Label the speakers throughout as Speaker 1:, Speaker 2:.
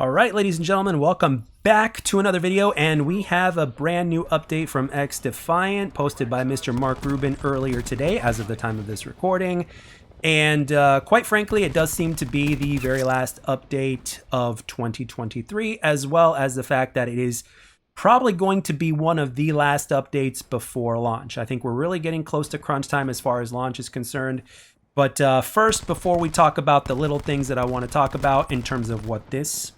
Speaker 1: All right, ladies and gentlemen, welcome back to another video, and we have a brand new update from XDefiant posted by Mr. Mark Rubin earlier today as of the time of this recording. And quite frankly, it does seem to be the very last update of 2023, as well as the fact that it is probably going to be one of the last updates before launch. I think we're really getting close to crunch time as far as launch is concerned. But first, before we talk about the little things that I want to talk about in terms of what this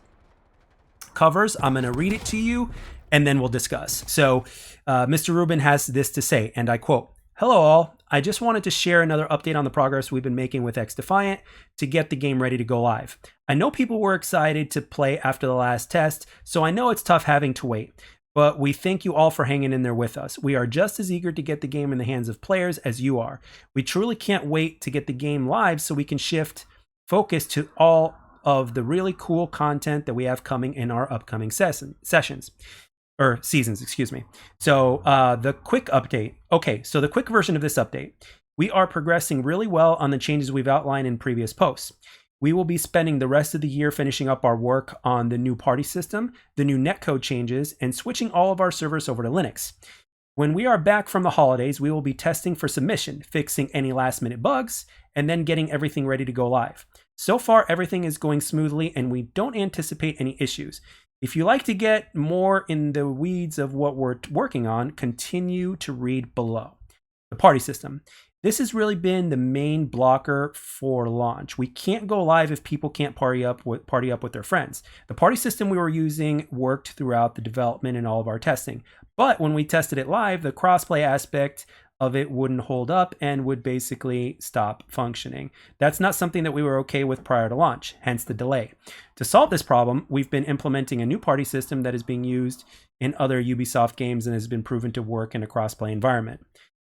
Speaker 1: covers, I'm going to read it to you and then we'll discuss. So Mr. Rubin has this to say, and I quote, "Hello all, I just wanted to share another update on the progress we've been making with XDefiant to get the game ready to go live. I know people were excited to play after the last test, so I know it's tough having to wait. But we thank you all for hanging in there with us. We are just as eager to get the game in the hands of players as you are. We truly can't wait to get the game live so we can shift focus to all of the really cool content that we have coming in our upcoming seasons, excuse me. So the quick update. Okay, so the quick version of this update. We are progressing really well on the changes we've outlined in previous posts. We will be spending the rest of the year finishing up our work on the new party system, the new netcode changes, and switching all of our servers over to Linux. When we are back from the holidays, we will be testing for submission, fixing any last-minute bugs, and then getting everything ready to go live. So far, everything is going smoothly, and we don't anticipate any issues. If you like to get more in the weeds of what we're working on, continue to read below. The party system. This has really been the main blocker for launch. We can't go live if people can't party up with their friends. The party system we were using worked throughout the development and all of our testing. But when we tested it live, the crossplay aspect of it wouldn't hold up and would basically stop functioning. That's not something that we were okay with prior to launch, hence the delay. To solve this problem, we've been implementing a new party system that is being used in other Ubisoft games and has been proven to work in a crossplay environment.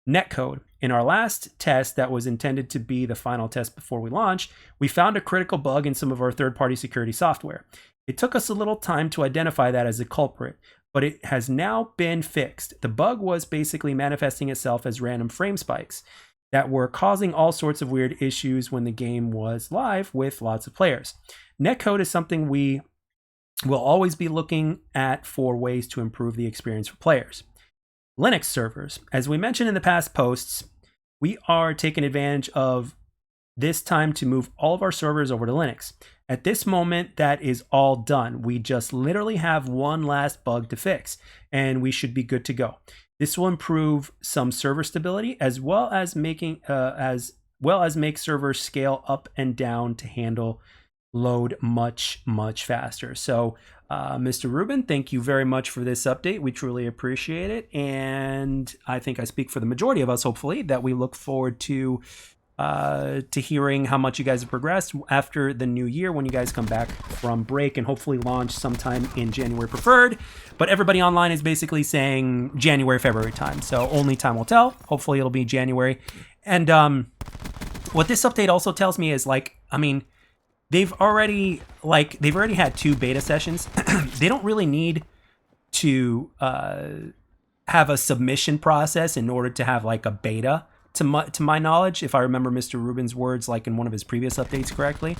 Speaker 1: Netcode. In our last test that was intended to be the final test before we launched, we found a critical bug in some of our third-party security software. It took us a little time to identify that as a culprit, but it has now been fixed. The bug was basically manifesting itself as random frame spikes that were causing all sorts of weird issues when the game was live with lots of players. Netcode is something we will always be looking at for ways to improve the experience for players. Linux servers. As we mentioned in the past posts, we are taking advantage of this time to move all of our servers over to Linux. At this moment, that is all done. We just literally have one last bug to fix, and we should be good to go. This will improve some server stability as well as make servers scale up and down to handle load much faster. So Mr. Rubin, thank you very much for this update. We truly appreciate it, and I think I speak for the majority of us, hopefully, that we look forward to hearing how much you guys have progressed after the new year when you guys come back from break and hopefully launch sometime in January preferred. But everybody online is basically saying January, February time, so only time will tell. Hopefully it'll be January. And what this update also tells me is, like, I mean, they've already had 2 beta sessions. They don't really need to have a submission process in order to have like a beta, to my knowledge, if I remember Mr. Rubin's words, like in one of his previous updates correctly.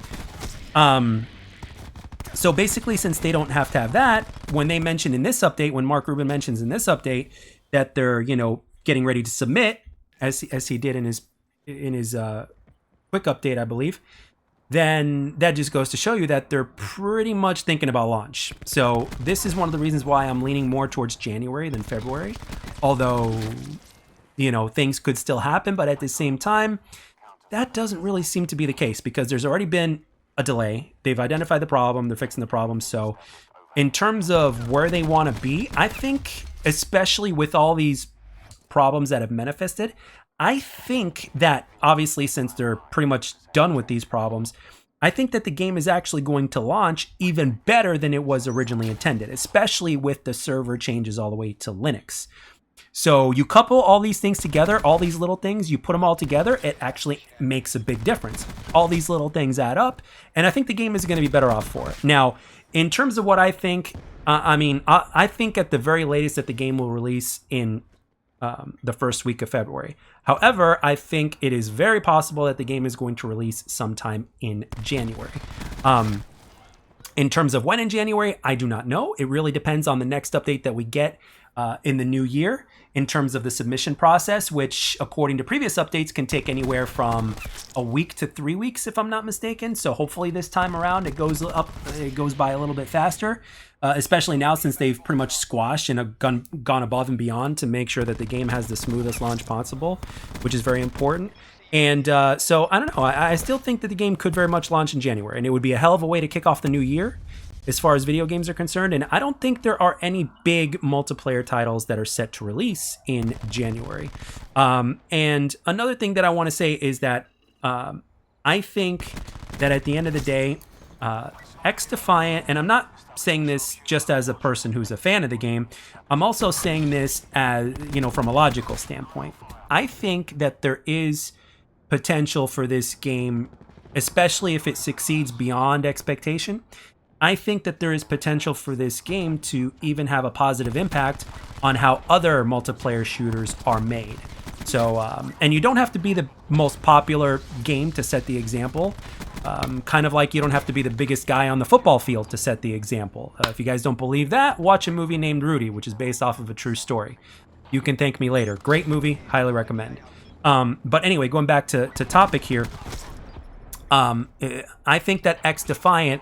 Speaker 1: So basically, since they don't have to have that, when they mention in this update, when Mark Rubin mentions in this update that they're, you know, getting ready to submit, as he did in his quick update, I believe, then that just goes to show you that they're pretty much thinking about launch. So this is one of the reasons why I'm leaning more towards January than February, although, you know, things could still happen, but at the same time, that doesn't really seem to be the case because there's already been a delay. They've identified the problem, they're fixing the problem. So in terms of where they want to be, I think, especially with all these problems that have manifested, I think that obviously, since they're pretty much done with these problems, I think that the game is actually going to launch even better than it was originally intended, especially with the server changes all the way to Linux. So you couple all these things together, all these little things, you put them all together, it actually makes a big difference. All these little things add up, and I think the game is going to be better off for it. Now, in terms of what I think, I think at the very latest that the game will release in the first week of February. However, I think it is very possible that the game is going to release sometime in January. In terms of when in January, I do not know. It really depends on the next update that we get in the new year in terms of the submission process, which according to previous updates can take anywhere from a week to 3 weeks, if I'm not mistaken. So hopefully this time around it goes by a little bit faster, especially now since they've pretty much squashed and have gone above and beyond to make sure that the game has the smoothest launch possible, which is very important. And so I don't know. I still think that the game could very much launch in January, and it would be a hell of a way to kick off the new year as far as video games are concerned. And I don't think there are any big multiplayer titles that are set to release in January. And another thing that I want to say is that I think that at the end of the day, XDefiant, and I'm not saying this just as a person who's a fan of the game, I'm also saying this as, from a logical standpoint. I think that there is potential for this game, especially if it succeeds beyond expectation. I think that there is potential for this game to even have a positive impact on how other multiplayer shooters are made. So, and you don't have to be the most popular game to set the example. Kind of like you don't have to be the biggest guy on the football field to set the example. If you guys don't believe that, watch a movie named Rudy, which is based off of a true story. You can thank me later. Great movie, highly recommend. But anyway, going back to topic here, I think that XDefiant,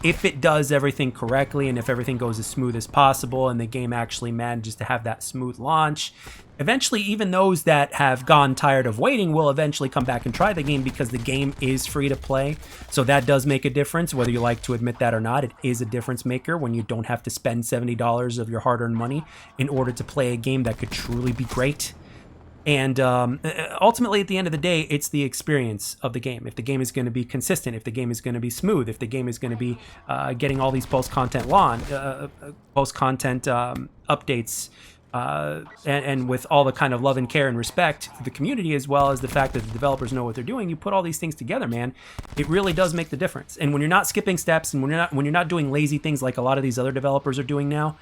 Speaker 1: if it does everything correctly and if everything goes as smooth as possible and the game actually manages to have that smooth launch, eventually even those that have gone tired of waiting will eventually come back and try the game because the game is free to play. So that does make a difference, whether you like to admit that or not. It is a difference maker when you don't have to spend $70 of your hard-earned money in order to play a game that could truly be great. And ultimately, at the end of the day, it's the experience of the game. If the game is going to be consistent, if the game is going to be smooth, if the game is going to be getting all these post-content updates, and with all the kind of love and care and respect for the community, as well as the fact that the developers know what they're doing, you put all these things together, man, it really does make the difference. And when you're not skipping steps and when you're not doing lazy things like a lot of these other developers are doing now,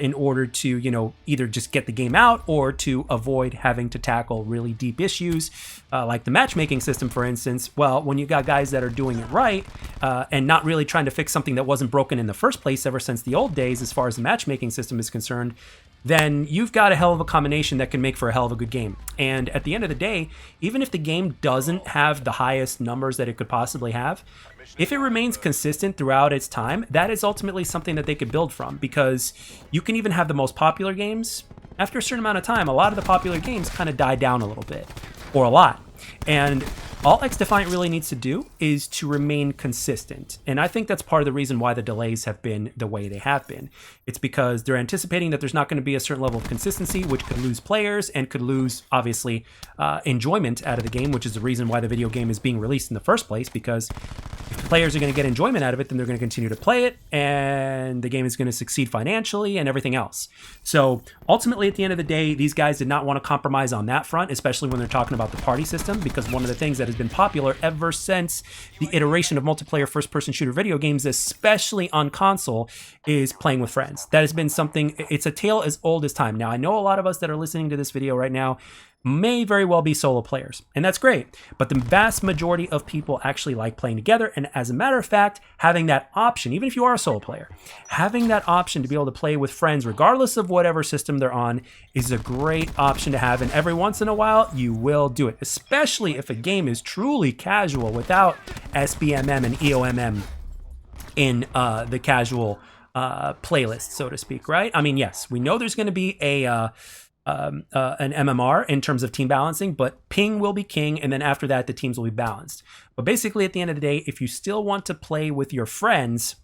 Speaker 1: in order to, either just get the game out or to avoid having to tackle really deep issues, like the matchmaking system, for instance. Well, when you got guys that are doing it right and not really trying to fix something that wasn't broken in the first place ever since the old days, as far as the matchmaking system is concerned, then you've got a hell of a combination that can make for a hell of a good game. And at the end of the day, even if the game doesn't have the highest numbers that it could possibly have, if it remains consistent throughout its time, that is ultimately something that they could build from, because you can even have the most popular games. After a certain amount of time, a lot of the popular games kind of die down a little bit, or a lot. And all XDefiant really needs to do is to remain consistent. And I think that's part of the reason why the delays have been the way they have been. It's because they're anticipating that there's not going to be a certain level of consistency, which could lose players and could lose, obviously, enjoyment out of the game, which is the reason why the video game is being released in the first place. Because if players are going to get enjoyment out of it, then they're going to continue to play it, and the game is going to succeed financially and everything else. So ultimately, at the end of the day, these guys did not want to compromise on that front, especially when they're talking about the party system, because one of the things that has been popular ever since the iteration of multiplayer first-person shooter video games, especially on console, is playing with friends. That has been something, it's a tale as old as time. Now, I know a lot of us that are listening to this video right now may very well be solo players, and that's great, but the vast majority of people actually like playing together. And as a matter of fact, having that option, even if you are a solo player, having that option to be able to play with friends regardless of whatever system they're on is a great option to have. And every once in a while you will do it, especially if a game is truly casual without SBMM and EOMM in the casual playlist, so to speak, right? I mean, yes, we know there's going to be an MMR in terms of team balancing, but ping will be king, and then after that the teams will be balanced. But basically, at the end of the day, if you still want to play with your friends,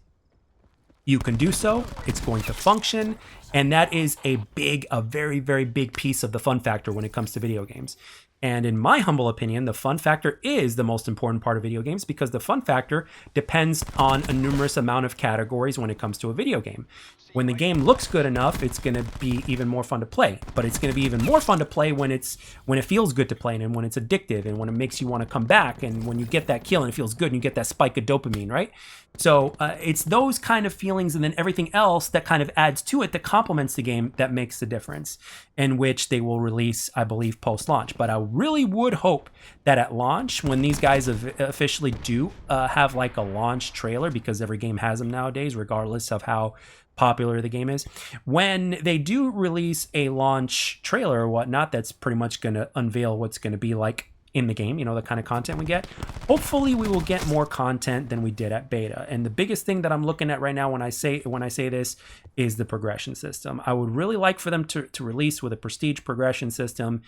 Speaker 1: you can do so. It's going to function, and that is a very, very big piece of the fun factor when it comes to video games. And in my humble opinion, the fun factor is the most important part of video games, because the fun factor depends on a numerous amount of categories when it comes to a video game. When the game looks good enough, it's going to be even more fun to play. But it's going to be even more fun to play when it feels good to play, and when it's addictive, and when it makes you want to come back, and when you get that kill and it feels good and you get that spike of dopamine, right? So it's those kind of feelings, and then everything else that kind of adds to it that complements the game that makes the difference, in which they will release, I believe, post-launch. But I really would hope that at launch, when these guys officially do have like a launch trailer, because every game has them nowadays, regardless of how popular the game is, when they do release a launch trailer or whatnot, that's pretty much going to unveil what's going to be like in the game, you know, the kind of content we get. Hopefully we will get more content than we did at beta. And the biggest thing that I'm looking at right now when I say this is the progression system. I would really like for them to release with a prestige progression system,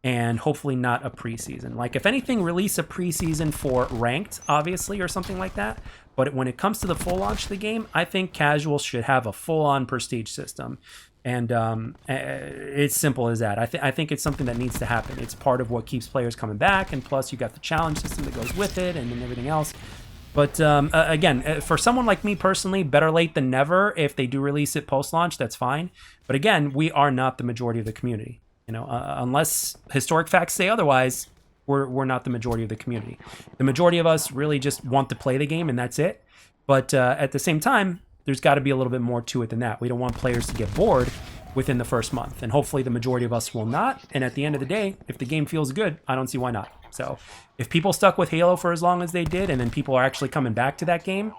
Speaker 1: and hopefully not a preseason. Like, if anything, release a preseason for ranked, obviously, or something like that. But when it comes to the full launch of the game, I think casual should have a full-on prestige system. And it's simple as that. I think it's something that needs to happen. It's part of what keeps players coming back, and plus you got the challenge system that goes with it, and then everything else. But again, for someone like me personally, better late than never. If they do release it post-launch, that's fine. But again, we are not the majority of the community. You know, unless historic facts say otherwise, we're not the majority of the community. The majority of us really just want to play the game, and that's it. But at the same time, there's got to be a little bit more to it than that. We don't want players to get bored within the first month, and hopefully the majority of us will not. And at the end of the day, if the game feels good, I don't see why not. So if people stuck with Halo for as long as they did, and then people are actually coming back to that game,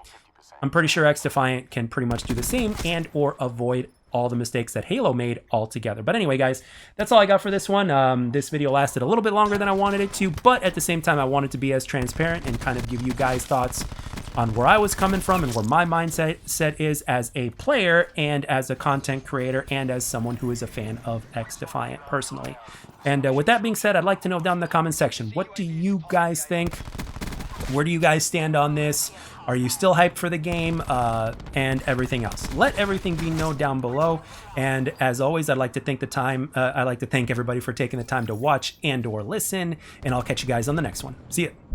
Speaker 1: I'm pretty sure XDefiant can pretty much do the same and or avoid all the mistakes that Halo made altogether. But anyway, guys, that's all I got for this one. This video lasted a little bit longer than I wanted it to, but at the same time, I wanted to be as transparent and kind of give you guys thoughts on where I was coming from and where my mindset is as a player and as a content creator and as someone who is a fan of XDefiant personally. And with that being said, I'd like to know down in the comment section, what do you guys think? Where do you guys stand on this? Are you still hyped for the game and everything else? Let everything be known down below. And as always, I'd like to thank everybody for taking the time to watch and or listen. And I'll catch you guys on the next one. See ya.